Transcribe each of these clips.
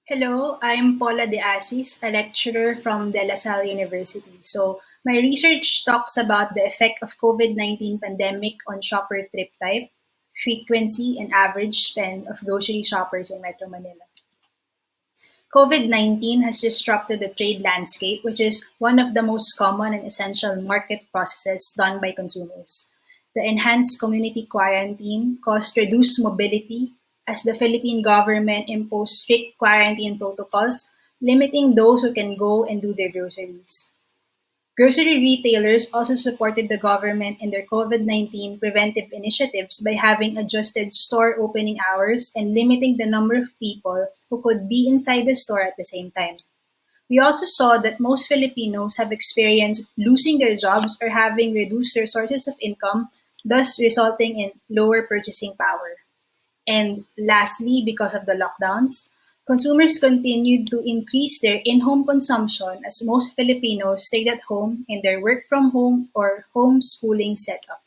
Hello, I'm Paula de Asis, a lecturer from De La Salle University. So, my research talks about the effect of COVID-19 pandemic on shopper trip type, frequency, and average spend of grocery shoppers in Metro Manila. COVID-19 has disrupted the trade landscape, which is one of the most common and essential market processes done by consumers. The enhanced community quarantine caused reduced mobility as the Philippine government imposed strict quarantine protocols, limiting those who can go and do their groceries. Grocery retailers also supported the government in their COVID-19 preventive initiatives by having adjusted store opening hours and limiting the number of people who could be inside the store at the same time. We also saw that most Filipinos have experienced losing their jobs or having reduced their sources of income, thus resulting in lower purchasing power. And lastly, because of the lockdowns, consumers continued to increase their in-home consumption as most Filipinos stayed at home in their work from home or homeschooling setup.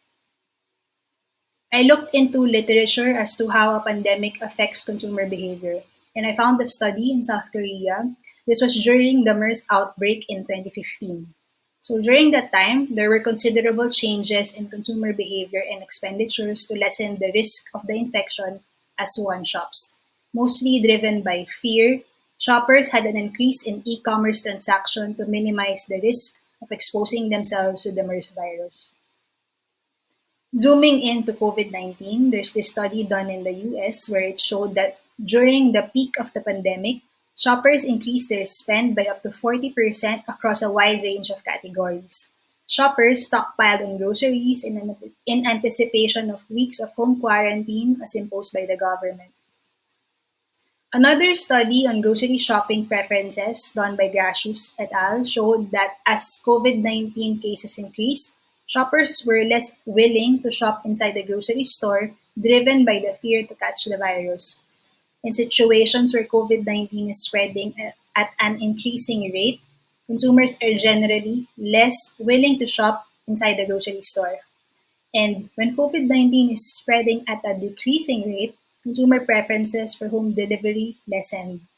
I looked into literature as to how a pandemic affects consumer behavior, and I found a study in South Korea. This was during the MERS outbreak in 2015. So during that time, there were considerable changes in consumer behavior and expenditures to lessen the risk of the infection as one shops. Mostly driven by fear, shoppers had an increase in e-commerce transaction to minimize the risk of exposing themselves to the MERS virus. Zooming into COVID-19, there's this study done in the US where it showed that during the peak of the pandemic, shoppers increased their spend by up to 40% across a wide range of categories. Shoppers stockpiled on groceries in anticipation of weeks of home quarantine as imposed by the government. Another study on grocery shopping preferences done by Gracious et al. Showed that as COVID-19 cases increased, shoppers were less willing to shop inside the grocery store, driven by the fear to catch the virus. In situations where COVID-19 is spreading at an increasing rate, consumers are generally less willing to shop inside the grocery store. And when COVID-19 is spreading at a decreasing rate, consumer preferences for home delivery lessen.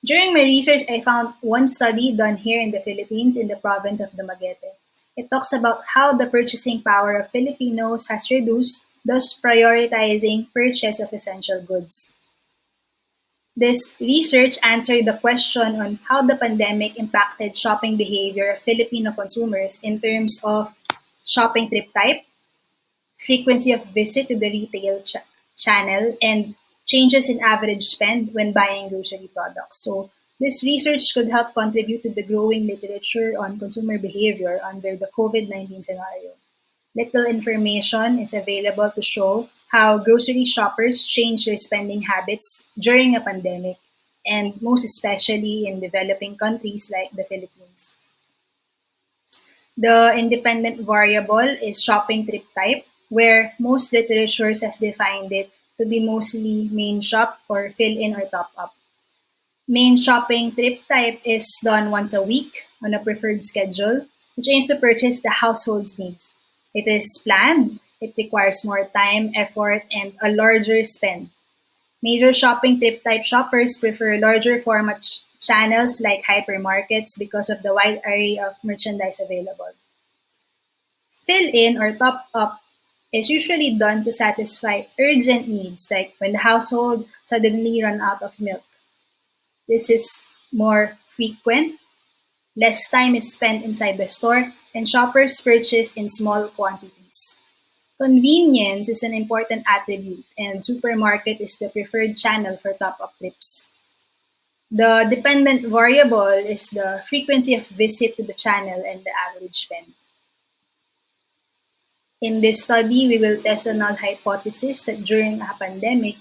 During my research, I found one study done here in the Philippines in the province of Dumaguete. It talks about how the purchasing power of Filipinos has reduced, thus prioritizing purchase of essential goods. This research answered the question on how the pandemic impacted shopping behavior of Filipino consumers in terms of shopping trip type, frequency of visit to the retail channel, and changes in average spend when buying grocery products. So, this research could help contribute to the growing literature on consumer behavior under the COVID-19 scenario. Little information is available to show how grocery shoppers change their spending habits during a pandemic, and most especially in developing countries like the Philippines. The independent variable is shopping trip type, where most literature has defined it to be mostly main shop or fill in or top up. Main shopping trip type is done once a week on a preferred schedule, which aims to purchase the household's needs. It is planned, it requires more time, effort, and a larger spend. Major shopping trip type shoppers prefer larger format channels like hypermarkets because of the wide array of merchandise available. Fill in or top up is usually done to satisfy urgent needs like when the household suddenly run out of milk. This is more frequent, less time is spent inside the store, and shoppers purchase in small quantities. Convenience is an important attribute, and supermarket is the preferred channel for top-up trips. The dependent variable is the frequency of visit to the channel and the average spend. In this study, we will test a null hypothesis that during a pandemic,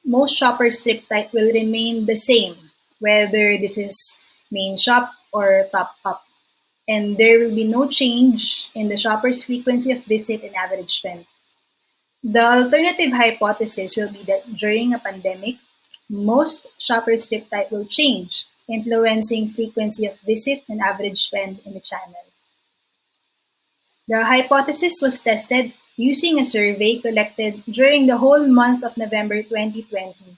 most shoppers' trip type will remain the same, whether this is main shop or top up. And there will be no change in the shopper's frequency of visit and average spend. The alternative hypothesis will be that during a pandemic, most shoppers' trip type will change, influencing frequency of visit and average spend in the channel. The hypothesis was tested using a survey collected during the whole month of November 2020.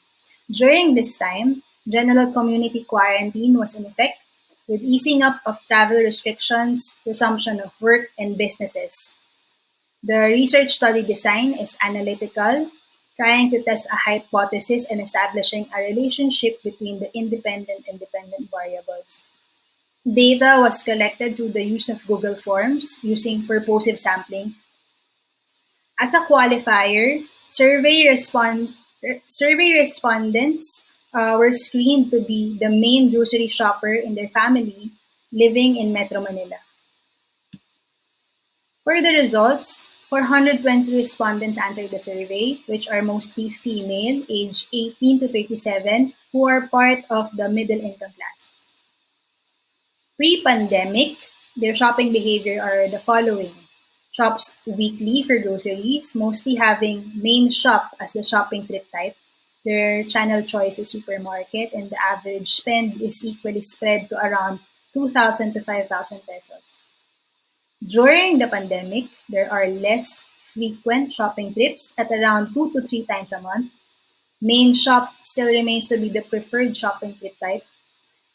During this time, General community quarantine was in effect, with easing up of travel restrictions, resumption of work and businesses. The research study design is analytical, trying to test a hypothesis and establishing a relationship between the independent and dependent variables. Data was collected through the use of Google Forms using purposive sampling. As a qualifier, survey respondents were screened to be the main grocery shopper in their family living in Metro Manila. For the results, 420 respondents answered the survey, which are mostly female, aged 18 to 37, who are part of the middle income class. Pre-pandemic, their shopping behavior are the following. Shops weekly for groceries, mostly having main shop as the shopping trip type. Their channel choice is supermarket, and the average spend is equally spread to around 2,000 to 5,000 pesos. During the pandemic, there are less frequent shopping trips at around 2 to 3 times a month. Main shop still remains to be the preferred shopping trip type,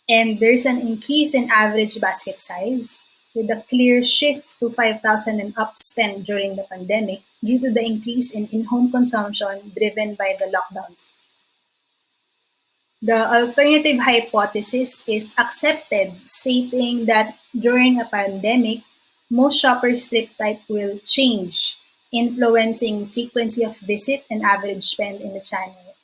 and there's an increase in average basket size with a clear shift to 5,000 and up spend during the pandemic due to the increase in in-home consumption driven by the lockdowns. The alternative hypothesis is accepted, stating that during a pandemic, most shoppers' trip type will change, influencing frequency of visit and average spend in the channel.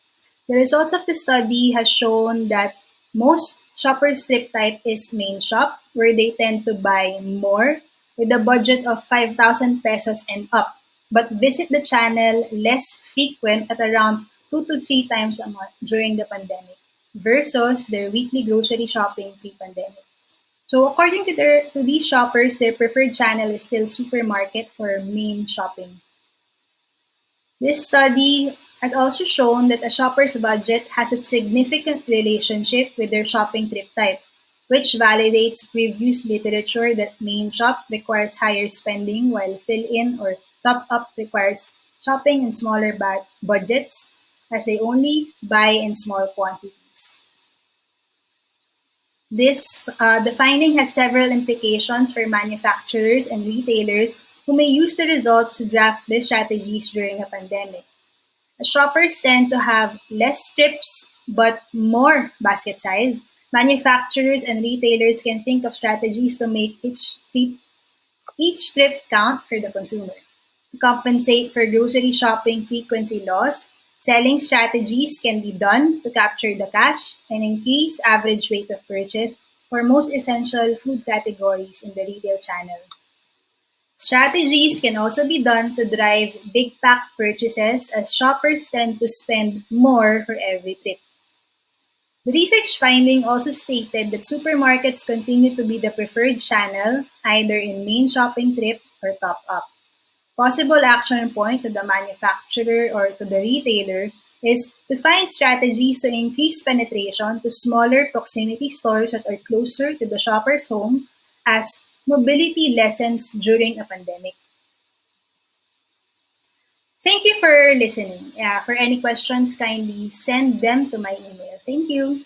The results of the study has shown that most shoppers' trip type is main shop, where they tend to buy more with a budget of 5,000 pesos and up, but visit the channel less frequent at around 2 to 3 times a month during the pandemic versus their weekly grocery shopping pre-pandemic. So according to these shoppers, their preferred channel is still supermarket for main shopping. This study has also shown that a shopper's budget has a significant relationship with their shopping trip type, which validates previous literature that main shop requires higher spending while fill-in or top-up requires shopping in smaller budgets as they only buy in small quantities. The finding has several implications for manufacturers and retailers who may use the results to draft their strategies during a pandemic. Shoppers tend to have less trips but more basket size. Manufacturers and retailers can think of strategies to make each trip count for the consumer. To compensate for grocery shopping frequency loss, selling strategies can be done to capture the cash and increase average rate of purchase for most essential food categories in the retail channel. Strategies can also be done to drive big pack purchases as shoppers tend to spend more for every trip. The research finding also stated that supermarkets continue to be the preferred channel either in main shopping trip or top up. Possible action point to the manufacturer or to the retailer is to find strategies to increase penetration to smaller proximity stores that are closer to the shopper's home as mobility lessens during a pandemic. Thank you for listening. For any questions, kindly send them to my email. Thank you.